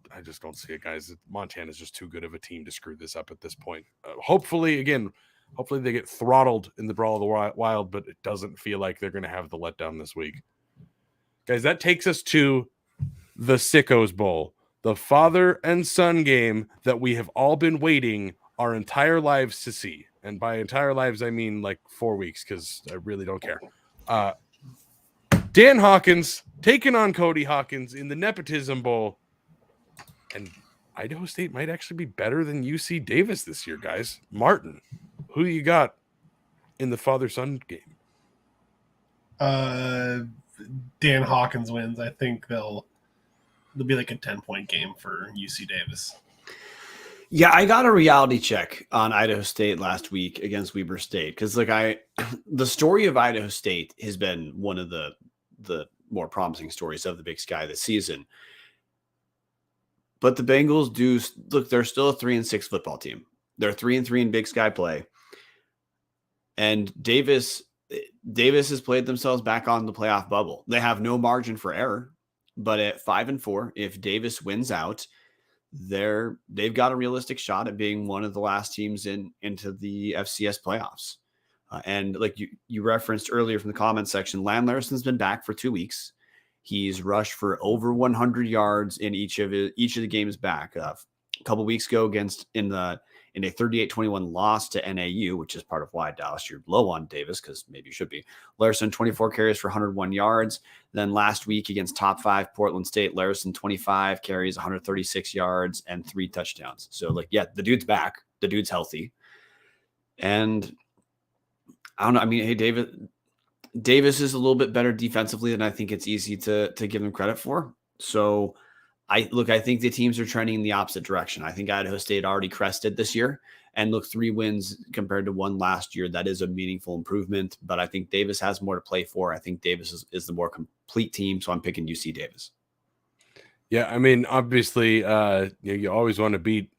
don't see it, guys. Montana's just too good of a team to screw this up at this point. Hopefully they get throttled in the Brawl of the Wild, but it doesn't feel like they're going to have the letdown this week. Guys, that takes us to the Sickos Bowl, the father and son game that we have all been waiting our entire lives to see. And by entire lives, I mean like 4 weeks, because I really don't care. Dan Hawkins taking on Cody Hawkins in the Nepotism Bowl. And Idaho State might actually be better than UC Davis this year, guys. Martin, who you got in the father-son game? Dan Hawkins wins. I think they'll be like a 10-point game for UC Davis. Yeah, I got a reality check on Idaho State last week against Weber State because the story of Idaho State has been one of the more promising stories of the Big Sky this season. But the Bengals they're still a 3-6 football team. They're 3-3 in Big Sky play. And Davis has played themselves back on the playoff bubble. They have no margin for error, but at 5-4, if Davis wins out, they've got a realistic shot at being one of the last teams into the FCS playoffs. And like you referenced earlier from the comment section, Larrison's been back for 2 weeks. He's rushed for over 100 yards in each of the games back. A couple weeks ago in a 38-21 loss to NAU, which is part of why, Dallas, you're low on Davis, because maybe you should be. Larison, 24 carries for 101 yards. Then last week against top 5 Portland State, Larison, 25 carries, 136 yards, and 3 touchdowns. So, the dude's back. The dude's healthy. And I don't know. I mean, hey, Davis is a little bit better defensively than I think it's easy to give him credit for. So, I think the teams are trending in the opposite direction. I think Idaho State already crested this year, and 3 wins compared to 1 last year. That is a meaningful improvement, but I think Davis has more to play for. I think Davis is the more complete team, so I'm picking UC Davis. Yeah, I mean, obviously, you always want to beat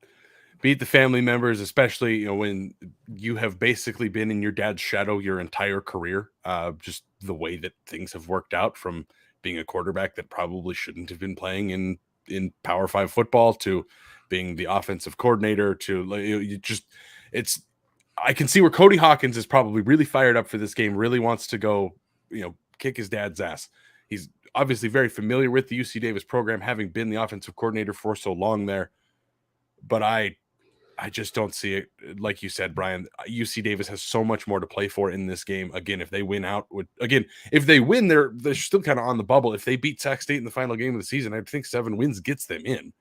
the family members, especially when you have basically been in your dad's shadow your entire career. Just the way that things have worked out, from being a quarterback that probably shouldn't have been playing in Power 5 football to being the offensive coordinator to I can see where Cody Hawkins is probably really fired up for this game, really wants to go, kick his dad's ass. He's obviously very familiar with the UC Davis program, having been the offensive coordinator for so long there. But I just don't see it. Like you said, Brian, UC Davis has so much more to play for in this game. Again, if they win, they're still kind of on the bubble. If they beat Sac State in the final game of the season, I think 7 wins gets them in.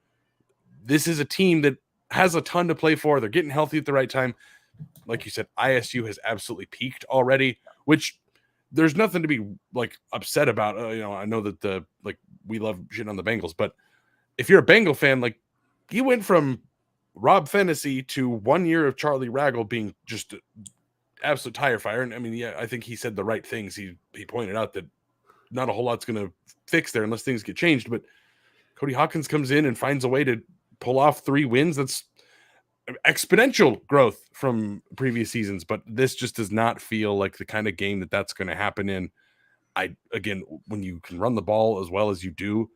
This is a team that has a ton to play for. They're getting healthy at the right time. Like you said, ISU has absolutely peaked already, which there's nothing to be upset about. I know that we love shit on the Bengals, but if you're a Bengal fan, you went from Rob Fennessy to 1 year of Charlie Raggle being just absolute tire fire. And I mean, yeah, I think he said the right things. He pointed out that not a whole lot's going to fix there unless things get changed. But Cody Hawkins comes in and finds a way to pull off 3 wins. That's exponential growth from previous seasons. But this just does not feel like the kind of game that's going to happen in. Again, when you can run the ball as well as you do,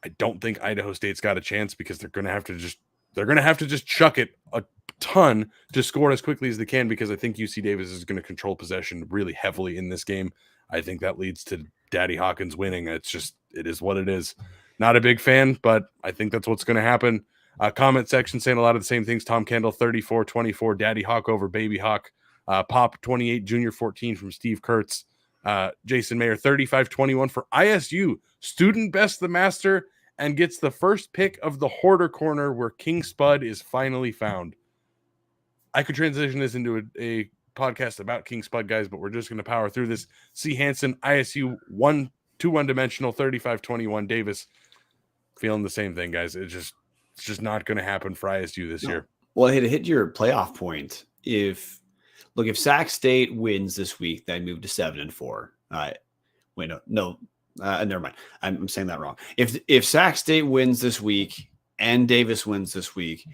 I don't think Idaho State's got a chance, because they're going to have to just chuck it a ton to score as quickly as they can, because I think UC Davis is going to control possession really heavily in this game. I think that leads to Daddy Hawkins winning. It is what it is. Not a big fan, but I think that's what's going to happen. Comment section saying a lot of the same things. Tom Kendall, 34-24, Daddy Hawk over Baby Hawk. Pop, 28, Junior 14 from Steve Kurtz. Jason Mayer, 35-21 for ISU. Student best the master and gets the first pick of the Hoarder Corner where King Spud is finally found. I could transition this into a podcast about King Spud, guys, but we're just going to power through this. C. Hansen, ISU 1-2-1-dimensional, 35-21. Davis, feeling the same thing, guys. It's just not going to happen for ISU this year. Well, to hit your playoff point, if Sac State wins this week, they move to 7-4. Wait, no, never mind. I'm saying that wrong. If Sac State wins this week and Davis wins this week,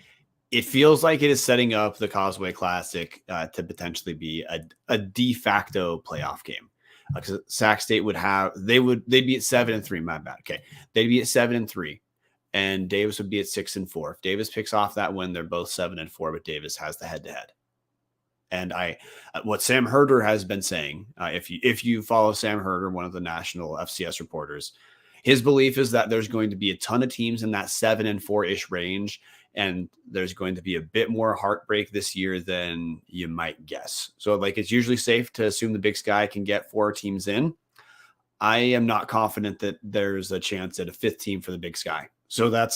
it feels like it is setting up the Causeway Classic to potentially be a de facto playoff game. Because Sac State they'd be at 7-3. My bad. Okay, they'd be at 7-3. And Davis would be at 6-4. If Davis picks off that win, they're both 7-4, but Davis has the head-to-head. And what Sam Herder has been saying, if you follow Sam Herder, one of the national FCS reporters, his belief is that there's going to be a ton of teams in that 7-4-ish range, and there's going to be a bit more heartbreak this year than you might guess. So, it's usually safe to assume the Big Sky can get 4 teams in. I am not confident that there's a chance at a 5th team for the Big Sky. So that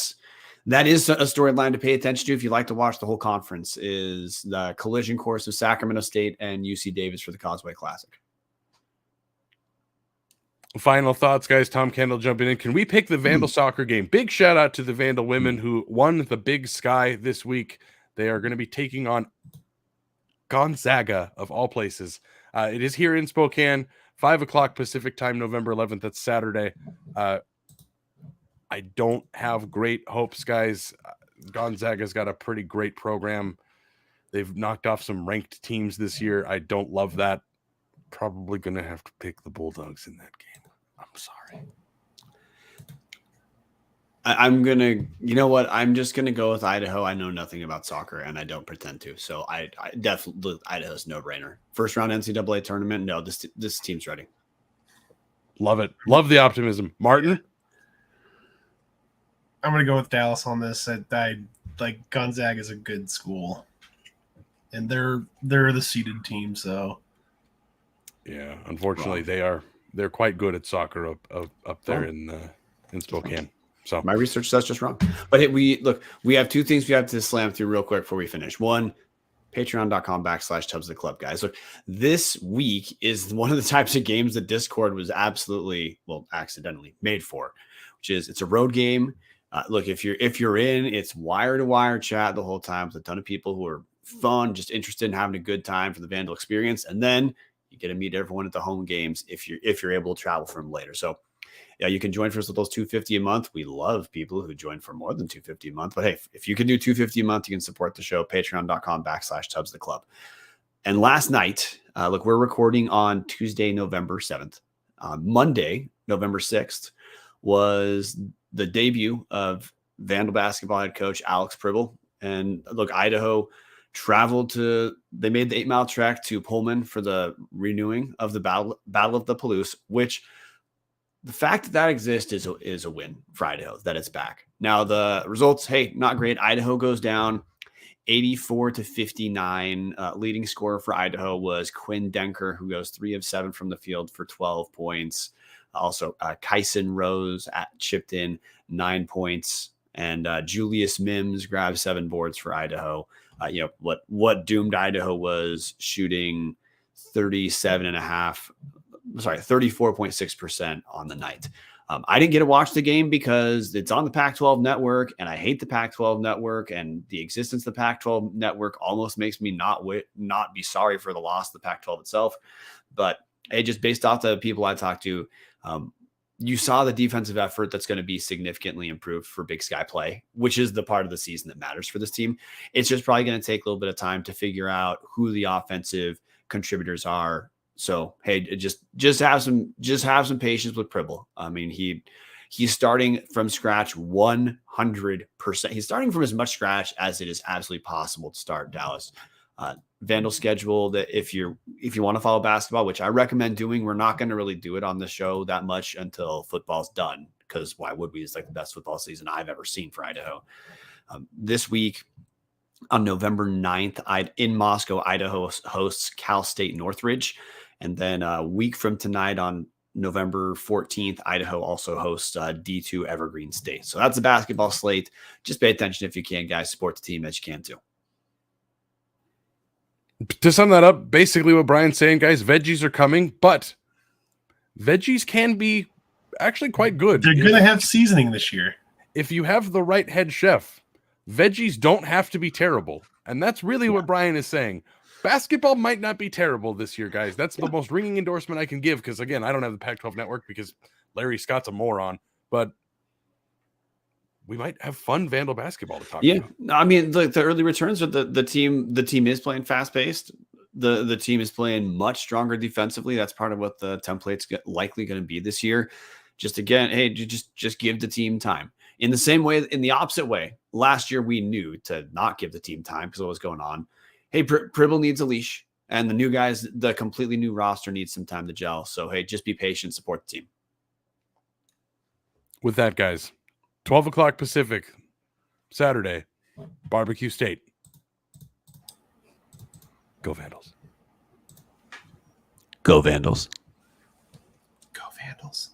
is a storyline to pay attention to if you like to watch the whole conference, is the collision course of Sacramento State and UC Davis for the Causeway Classic. Final thoughts, guys. Tom Kendall jumping in. Can we pick the Vandal soccer game? Big shout out to the Vandal women who won the Big Sky this week. They are going to be taking on Gonzaga, of all places. It is here in Spokane, 5:00 Pacific time, November 11th. That's Saturday. I don't have great hopes, guys. Gonzaga's got a pretty great program. They've knocked off some ranked teams this year. I don't love that. Probably going to have to pick the Bulldogs in that game. I'm sorry. I'm going to, you know what? I'm just going to go with Idaho. I know nothing about soccer, and I don't pretend to. So I definitely, Idaho's no-brainer. First round NCAA tournament. No, this team's ready. Love it. Love the optimism. Martin? I'm going to go with Dallas on this. I like Gonzaga is a good school, and they're the seeded team. So, yeah, unfortunately, they're quite good at soccer up there in Spokane. So my research says just wrong. But hey, we have 2 things we have to slam through real quick before we finish. One, patreon.com/Tubs of the Club, guys. Look, this week is one of the types of games that Discord was accidentally made for, which is it's a road game. Look, if you're in, it's wire to wire chat the whole time with a ton of people who are fun, just interested in having a good time for the Vandal experience, and then you get to meet everyone at the home games if you're able to travel from later. So, yeah, you can join for us with those $250 a month. We love people who join for more than $250 a month, but hey, if you can do $250 a month, you can support the show. Patreon.com/Tubs of the Club. And last night, look, we're recording on Tuesday, November 7th. Monday, November 6th, was the debut of Vandal basketball head coach Alex Pribble. And look, Idaho they made the 8-mile trek to Pullman for the renewing of the Battle of the Palouse, which the fact that exists is a win for Idaho, that it's back. Now the results, hey, not great. Idaho goes down 84-59. Leading scorer for Idaho was Quinn Denker, who goes 3 of 7 from the field for 12 points. Also, Kyson Rose chipped in 9 points, and Julius Mims grabbed 7 boards for Idaho. What doomed Idaho was shooting 34.6% on the night. I didn't get to watch the game because it's on the Pac-12 network, and I hate the Pac-12 network, and the existence of the Pac-12 network almost makes me not be sorry for the loss of the Pac-12 itself. But just based off the people I talked to, you saw the defensive effort that's going to be significantly improved for Big Sky play, which is the part of the season that matters for this team. It's just probably going to take a little bit of time to figure out who the offensive contributors are. So, hey, just have some patience with Pribble. I mean, he's starting from scratch 100%. He's starting from as much scratch as it is absolutely possible to start Dallas. Vandal schedule that if you want to follow basketball, which I recommend doing, we're not going to really do it on the show that much until football's done, because why would we? It's like the best football season I've ever seen for Idaho. This week on November 9th, in Moscow, Idaho hosts Cal State Northridge. And then a week from tonight on November 14th, Idaho also hosts D2 Evergreen State. So that's a basketball slate. Just pay attention if you can, guys. Support the team as you can too. To sum that up, basically what Brian's saying, guys, veggies are coming, but veggies can be actually quite good. They're going to have seasoning this year. If you have the right head chef, veggies don't have to be terrible. And that's really what Brian is saying. Basketball might not be terrible this year, guys. That's the most ringing endorsement I can give because, again, I don't have the Pac-12 network because Larry Scott's a moron. But we might have fun Vandal basketball to talk about. I mean, the early returns are the team is playing fast-paced. The team is playing much stronger defensively. That's part of what the template's likely going to be this year. Just again, hey, just give the team time. In the same way, in the opposite way, last year we knew to not give the team time because of what was going on. Hey, Pribble needs a leash, and the new guys, the completely new roster needs some time to gel. So, hey, just be patient, support the team. With that, guys, 12 o'clock Pacific, Saturday, Barbecue State. Go Vandals. Go Vandals. Go Vandals.